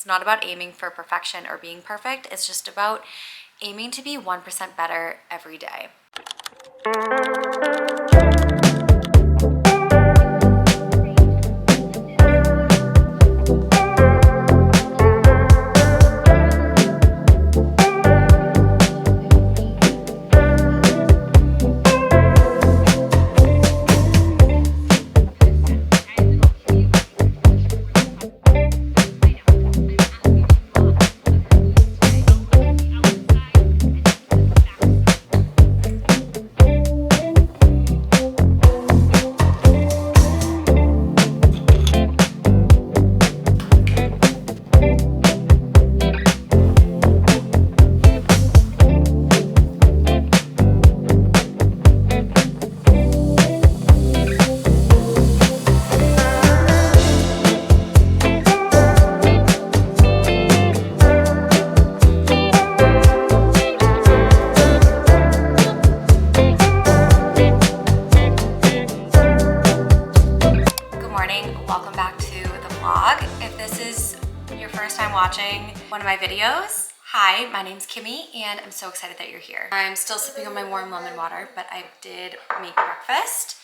not about aiming for perfection or being perfect. It's just about aiming to be 1% better every day. Welcome back to the vlog. If this is your first time watching one of my videos, hi, my name's Kimmy and I'm so excited that you're here. I'm still sipping on my warm lemon water, but I did make breakfast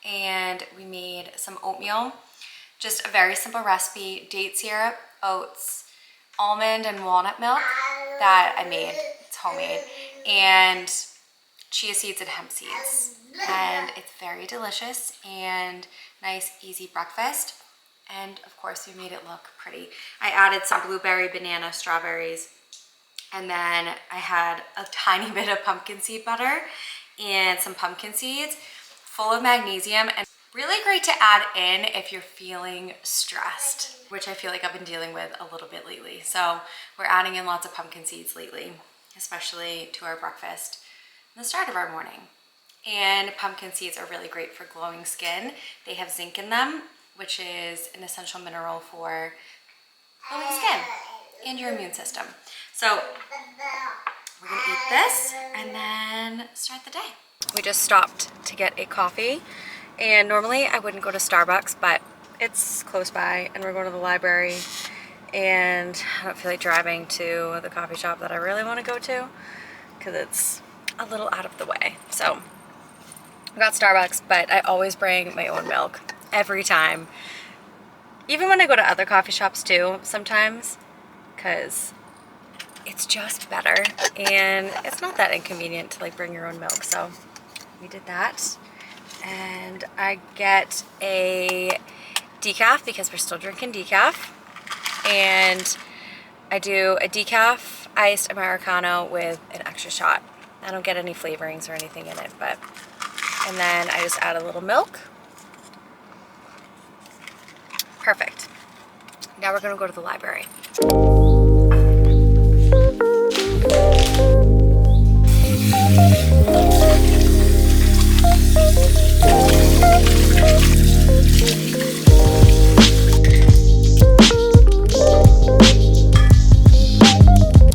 and we made some oatmeal. Just a very simple recipe: date syrup, oats, almond and walnut milk that I made, it's homemade, and chia seeds and hemp seeds. And it's very delicious and nice, easy breakfast. And of course, we made it look pretty. I added some blueberry, banana, strawberries, and then I had a tiny bit of pumpkin seed butter and some pumpkin seeds, full of magnesium, and really great to add in if you're feeling stressed, which I feel like I've been dealing with a little bit lately. So we're adding in lots of pumpkin seeds lately, especially to our breakfast in the start of our morning. And pumpkin seeds are really great for glowing skin. They have zinc in them, which is an essential mineral for glowing skin and your immune system. So we're gonna eat this and then start the day. We just stopped to get a coffee, and normally I wouldn't go to Starbucks, but it's close by and we're going to the library, and I don't feel like driving to the coffee shop that I really want to go to because it's a little out of the way. So I got Starbucks, but I always bring my own milk every time. Even when I go to other coffee shops too, sometimes, because it's just better and it's not that inconvenient to like bring your own milk. So we did that, and I get a decaf because we're still drinking decaf, and I do a decaf iced Americano with an extra shot. I don't get any flavorings or anything in it, but, and then I just add a little milk. Perfect. Now we're gonna go to the library.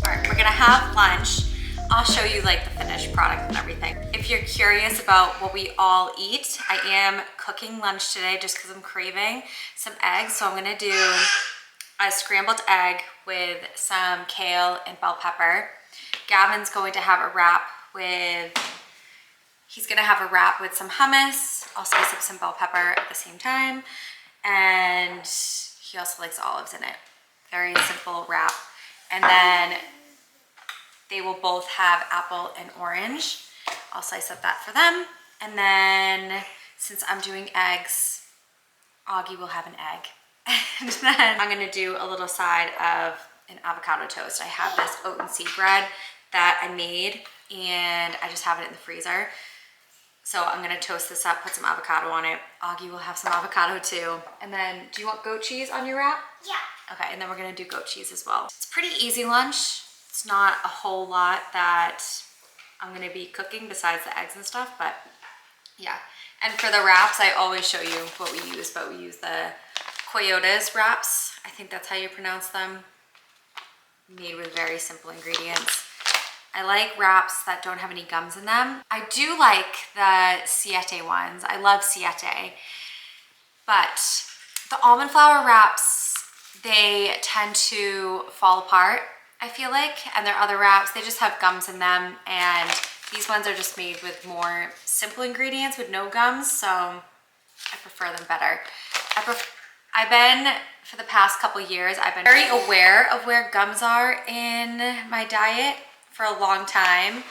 Alright, we're gonna have lunch. I'll show you like the finished product and everything. If you're curious about what we all eat, I am cooking lunch today just because I'm craving some eggs. So I'm gonna do a scrambled egg with some kale and bell pepper. Gavin's going to have a wrap with, he's gonna have a wrap with some hummus. I'll slice up some bell pepper at the same time. And he also likes olives in it. Very simple wrap. And then they will both have apple and orange. I'll slice up that for them. And then since I'm doing eggs, Augie will have an egg. And then I'm gonna do a little side of an avocado toast. I have this oat and seed bread that I made and I just have it in the freezer. So I'm gonna toast this up, put some avocado on it. Augie will have some avocado too. And then, do you want goat cheese on your wrap? Yeah. Okay, and then we're gonna do goat cheese as well. It's a pretty easy lunch. It's not a whole lot that I'm gonna be cooking besides the eggs and stuff, but yeah. And for the wraps, I always show you what we use, but we use the Coyotes wraps. I think that's how you pronounce them. Made with very simple ingredients. I like wraps that don't have any gums in them. I do like the Siete ones. I love Siete. But the almond flour wraps they tend to fall apart, I feel like, and their other wraps, they just have gums in them, and these ones are just made with more simple ingredients with no gums, so I prefer them better. I've been, for the past couple years, I've been very aware of where gums are in my diet for a long time.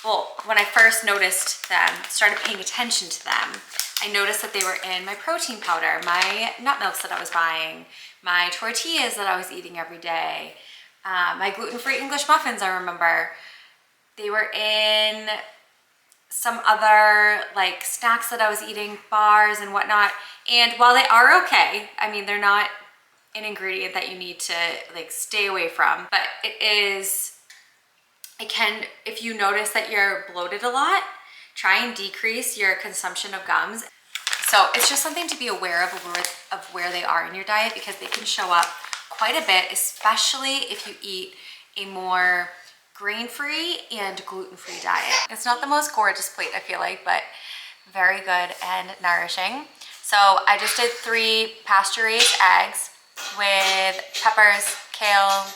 Well, when I first noticed them, started paying attention to them, I noticed that they were in my protein powder, my nut milks that I was buying, my tortillas that I was eating every day, my gluten-free English muffins, I remember. They were in some other like snacks that I was eating, bars and whatnot. And while they are okay, I mean, they're not an ingredient that you need to like stay away from, but it can, if you notice that you're bloated a lot, try and decrease your consumption of gums. So it's just something to be aware of where they are in your diet, because they can show up quite a bit, especially if you eat a more grain-free and gluten-free diet. It's not the most gorgeous plate, I feel like, but very good and nourishing. So I just did 3 pasture-raised eggs with peppers, kale,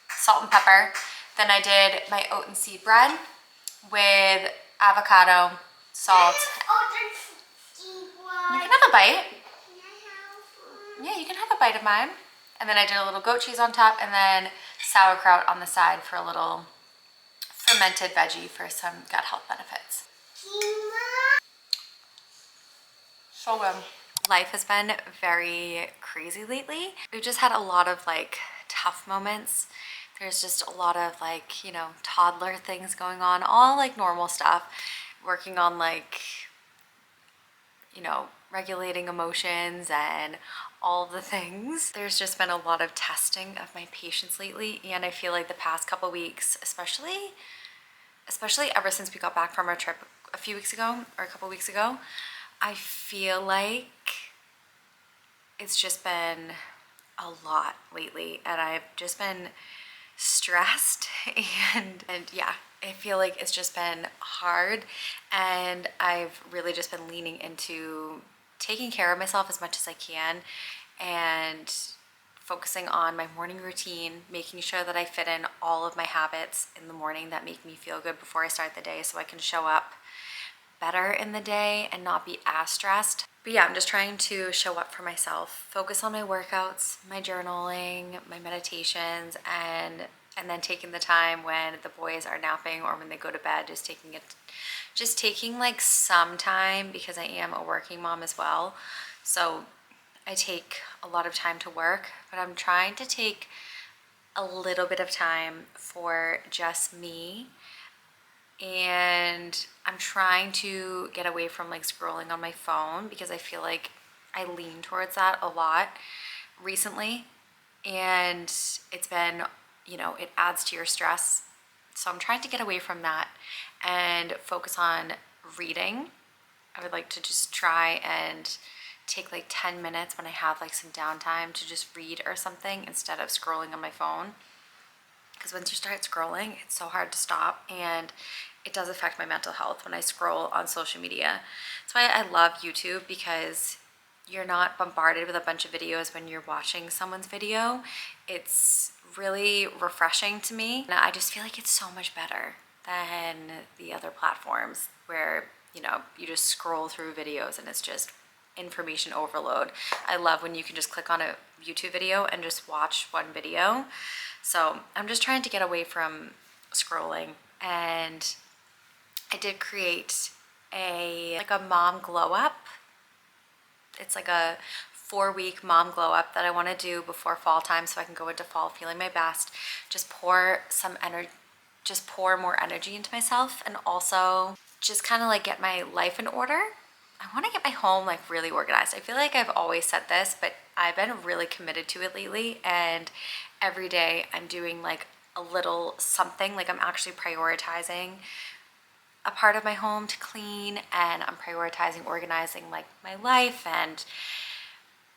salt and pepper. Then I did my oat and seed bread with avocado, salt. You can have a bite. Yeah, you can have a bite of mine. And then I did a little goat cheese on top, and then sauerkraut on the side for a little fermented veggie for some gut health benefits. So good. Life has been very crazy lately. We've just had a lot of like tough moments. There's just a lot of like, you know, toddler things going on, all like normal stuff. Working on like, you know, regulating emotions and all the things. There's just been a lot of testing of my patience lately, and I feel like the past couple weeks, especially ever since we got back from our trip a few weeks ago or a couple weeks ago, I feel like it's just been a lot lately, and I've just been stressed and yeah, I feel like it's just been hard, and I've really just been leaning into taking care of myself as much as I can and focusing on my morning routine, making sure that I fit in all of my habits in the morning that make me feel good before I start the day, so I can show up better in the day and not be as stressed. But yeah, I'm just trying to show up for myself, focus on my workouts, my journaling, my meditations, and then taking the time when the boys are napping or when they go to bed, just taking like some time, because I am a working mom as well. So I take a lot of time to work, but I'm trying to take a little bit of time for just me. And I'm trying to get away from like scrolling on my phone, because I feel like I lean towards that a lot recently, and it's been, you know, it adds to your stress. So I'm trying to get away from that and focus on reading. I would like to just try and take like 10 minutes when I have like some downtime to just read or something instead of scrolling on my phone. Because once you start scrolling, it's so hard to stop, and it does affect my mental health when I scroll on social media. That's why I love YouTube, because you're not bombarded with a bunch of videos when you're watching someone's video. It's really refreshing to me. And I just feel like it's so much better than the other platforms where, you know, you just scroll through videos and it's just information overload. I love when you can just click on a YouTube video and just watch one video. So I'm just trying to get away from scrolling, and I did create a mom glow up. It's like a 4-week mom glow up that I want to do before fall time, so I can go into fall feeling my best. Just pour more energy into myself, and also just kind of like get my life in order. I want to get my home like really organized. I feel like I've always said this, but I've been really committed to it lately, and every day I'm doing like a little something. Like I'm actually prioritizing a part of my home to clean, and I'm prioritizing organizing like my life and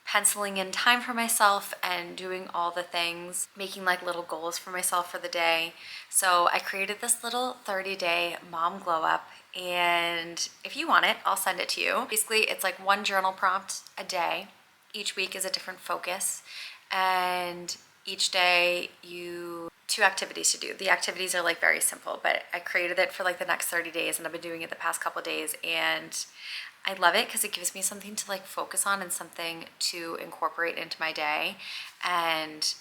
penciling in time for myself and doing all the things, making like little goals for myself for the day. So I created this little 30-day mom glow up, and if you want it, I'll send it to you. Basically, it's like one journal prompt a day. Each week is a different focus, and each day two activities to do. The activities are like very simple, but I created it for like the next 30 days and I've been doing it the past couple days, and I love it because it gives me something to like focus on and something to incorporate into my day. And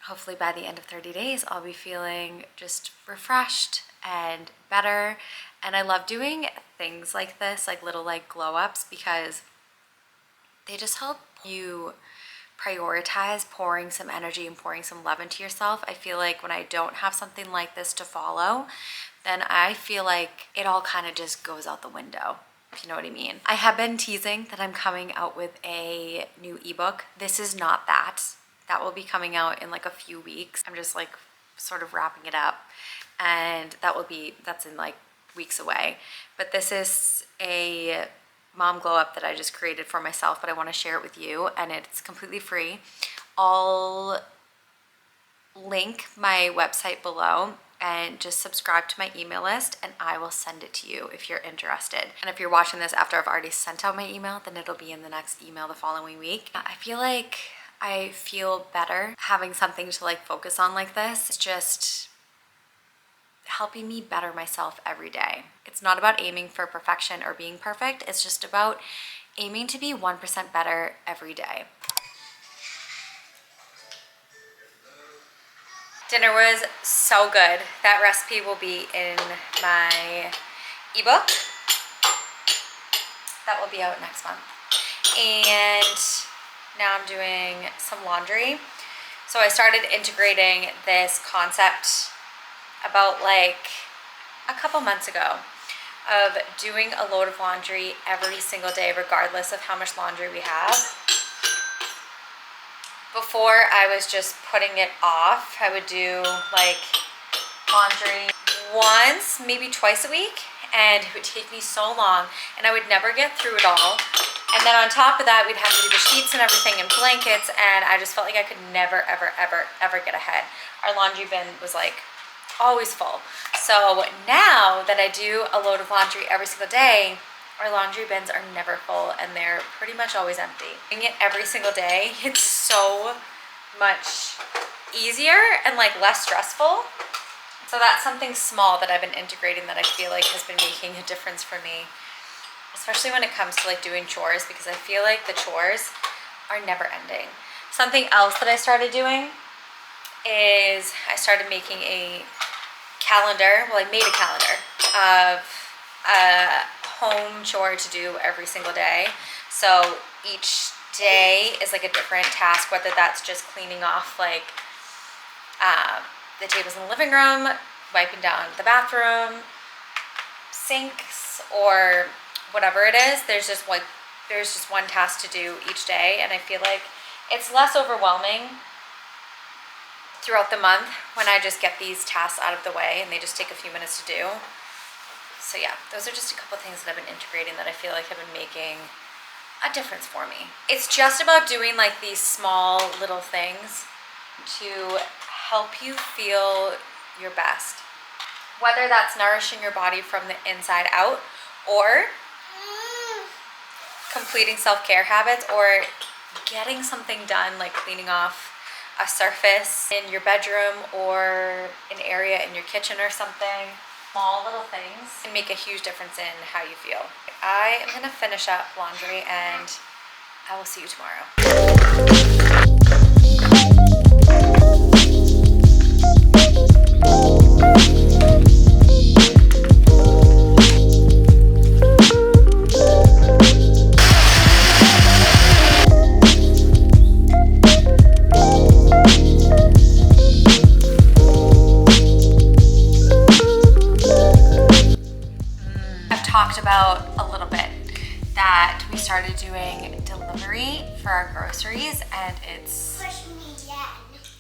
hopefully by the end of 30 days, I'll be feeling just refreshed and better. And I love doing things like this, like little like glow ups, because they just help you prioritize pouring some energy and pouring some love into yourself. I feel like when I don't have something like this to follow, then I feel like it all kind of just goes out the window, if you know what I mean. I have been teasing that I'm coming out with a new ebook. This is not that. That will be coming out in like a few weeks. I'm just like sort of wrapping it up, and that's in like weeks away. But this is a mom glow up that I just created for myself, but I want to share it with you, and it's completely free. I'll link my website below and just subscribe to my email list and I will send it to you if you're interested. And if you're watching this after I've already sent out my email, then it'll be in the next email the following week. I feel like I feel better having something to like focus on like this. It's just helping me better myself every day. It's not about aiming for perfection or being perfect. It's just about aiming to be 1% better every day. Dinner was so good. That recipe will be in my ebook. That will be out next month. And now I'm doing some laundry. So I started integrating this concept about like a couple months ago of doing a load of laundry every single day, regardless of how much laundry we have. Before, I was just putting it off. I would do like laundry once, maybe twice a week, and it would take me so long and I would never get through it all. And then on top of that, we'd have to do the sheets and everything and blankets, and I just felt like I could never, ever, ever, ever get ahead. Our laundry bin was like always full. So now that I do a load of laundry every single day, our laundry bins are never full and they're pretty much always empty. Doing it every single day, it's so much easier and like less stressful. So that's something small that I've been integrating that I feel like has been making a difference for me, especially when it comes to like doing chores, because I feel like the chores are never ending. Something else that I started doing is I started making a calendar. Well, I made a calendar of a home chore to do every single day. So each day is like a different task, whether that's just cleaning off like the tables in the living room, wiping down the bathroom, sinks, or whatever it is. There's just one task to do each day, and I feel like it's less overwhelming throughout the month when I just get these tasks out of the way and they just take a few minutes to do. So yeah, those are just a couple things that I've been integrating that I feel like have been making a difference for me. It's just about doing like these small little things to help you feel your best. Whether that's nourishing your body from the inside out, or completing self-care habits, or getting something done like cleaning off a surface in your bedroom or an area in your kitchen or something. Small little things can make a huge difference in how you feel. I am gonna finish up laundry and I will see you tomorrow. Talked about a little bit that we started doing delivery for our groceries, and it's Push me again.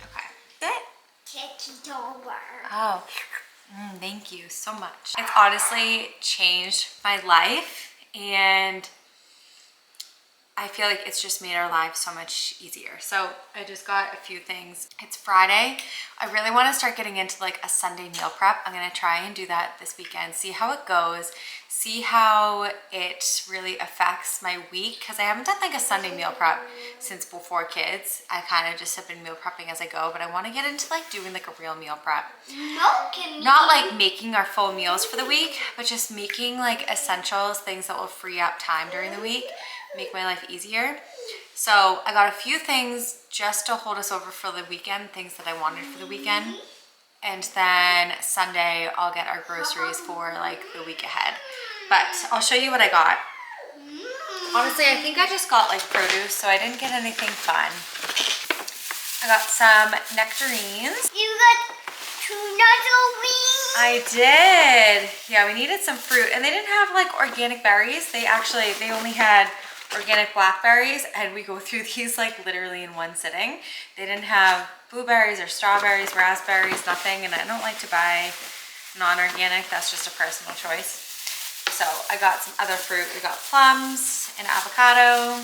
okay. Good. Kick it over. Oh, thank you so much. It's honestly changed my life, and I feel like it's just made our lives so much easier. So I just got a few things. It's Friday. I really want to start getting into like a Sunday meal prep. I'm going to try and do that this weekend, see how it goes, see how it really affects my week, because I haven't done like a Sunday meal prep since before kids. I kind of just have been meal prepping as I go, but I want to get into like doing like a real meal prep. Not like making our full meals for the week, but just making like essentials, things that will free up time during the week, make my life easier. So I got a few things just to hold us over for the weekend, things that I wanted for the weekend. And then Sunday, I'll get our groceries for like the week ahead. But I'll show you what I got. Honestly, I think I just got like produce, so I didn't get anything fun. I got some nectarines. You got 2 nectarines? I did. Yeah, we needed some fruit, and they didn't have like organic berries. They only had organic blackberries, and we go through these like literally in one sitting. They didn't have blueberries or strawberries, raspberries, nothing, and I don't like to buy non-organic. That's just a personal choice. So I got some other fruit. We got plums and avocado.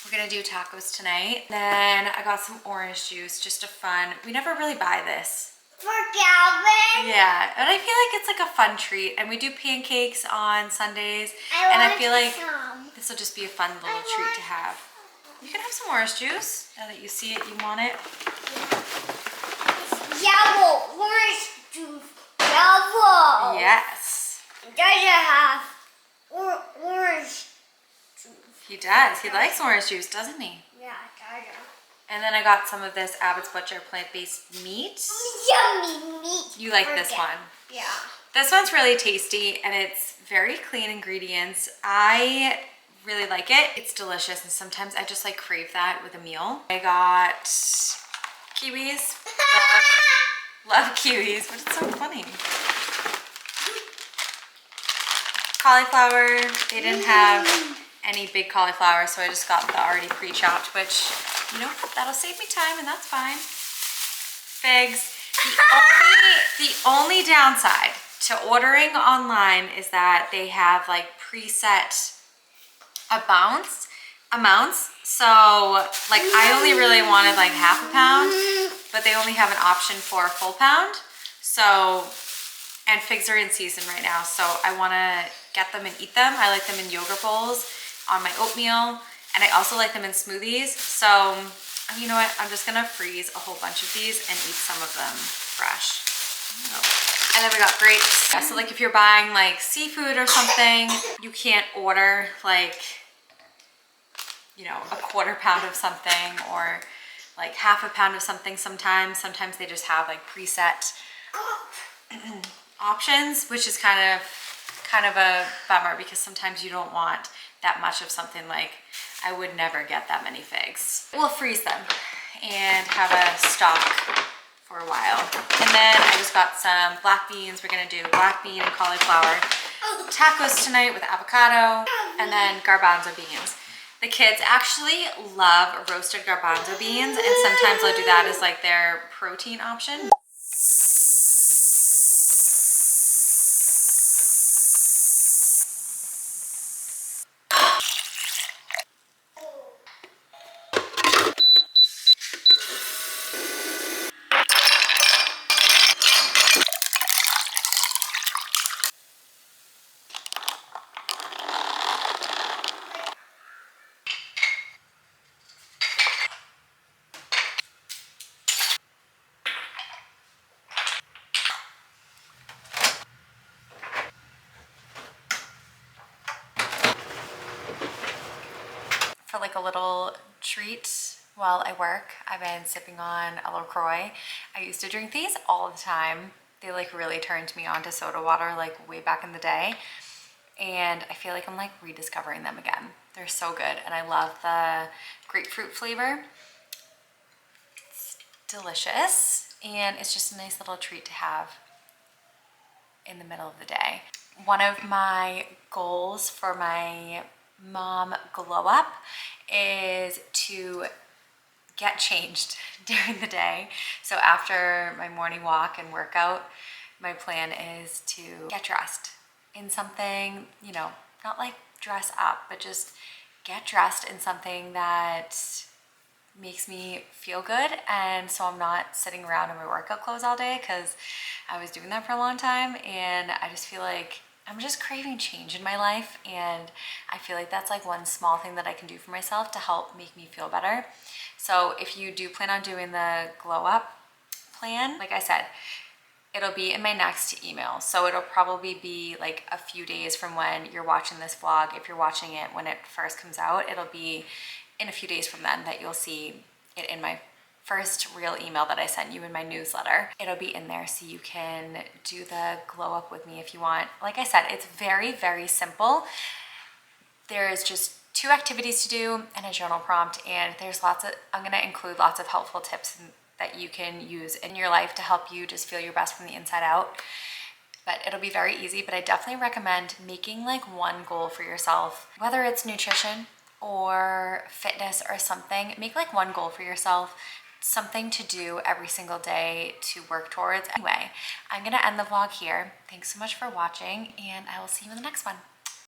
We're gonna do tacos tonight. Then I got some orange juice, just a fun. We never really buy this. For Calvin? Yeah, and I feel like it's like a fun treat. And we do pancakes on Sundays. I feel like this will just be a fun little treat to have. You can have some orange juice now that you see it, you want it. Yellow, orange juice, yellow. Yes. Does it have orange juice? He does. He likes orange juice, doesn't he? Yeah, does. And then I got some of this Abbott's Butcher plant-based meat. Yummy meat. You like this one? Yeah. This one's really tasty, and it's very clean ingredients. I really like it. It's delicious, and sometimes I just like crave that with a meal. I got kiwis. Love kiwis, but it's so funny. Cauliflower. They didn't have any big cauliflower, so I just got the already pre-chopped, which, you know, that'll save me time, and that's fine. Figs. The only downside to ordering online is that they have like preset amounts. So like I only really wanted like half a pound, but they only have an option for a full pound. So, and figs are in season right now, so I want to get them and eat them. I like them in yogurt bowls, on my oatmeal, and I also like them in smoothies. So you know what, I'm just gonna freeze a whole bunch of these and eat some of them fresh. And then we got grapes. Yeah, so like if you're buying like seafood or something, you can't order like, you know, a quarter pound of something or like half a pound of something sometimes. Sometimes they just have like preset options, which is kind of a bummer, because sometimes you don't want that much of something. Like I would never get that many figs. We'll freeze them and have a stock for a while. And then I just got some black beans. We're gonna do black bean and cauliflower tacos tonight with avocado, and then garbanzo beans. The kids actually love roasted garbanzo beans, and sometimes I'll do that as like their protein option. For like a little treat while I work, I've been sipping on a LaCroix. I used to drink these all the time. They like really turned me on to soda water like way back in the day. And I feel like I'm like rediscovering them again. They're so good, and I love the grapefruit flavor. It's delicious, and it's just a nice little treat to have in the middle of the day. One of my goals for my mom glow up is to get changed during the day. So after my morning walk and workout, my plan is to get dressed in something, you know, not like dress up, but just get dressed in something that makes me feel good, and so I'm not sitting around in my workout clothes all day, because I was doing that for a long time and I just feel like I'm just craving change in my life, and I feel like that's like one small thing that I can do for myself to help make me feel better. So if you do plan on doing the glow up plan, like I said, it'll be in my next email. So it'll probably be like a few days from when you're watching this vlog. If you're watching it when it first comes out, it'll be in a few days from then that you'll see it in my first real email that I sent you in my newsletter. It'll be in there so you can do the glow up with me if you want. Like I said, it's very, very simple. There is just 2 activities to do and a journal prompt, and there's I'm gonna include lots of helpful tips that you can use in your life to help you just feel your best from the inside out. But it'll be very easy, but I definitely recommend making like one goal for yourself, whether it's nutrition or fitness or something. Make like one goal for yourself, something to do every single day to work towards. Anyway, I'm gonna end the vlog here. Thanks so much for watching, and I will see you in the next one.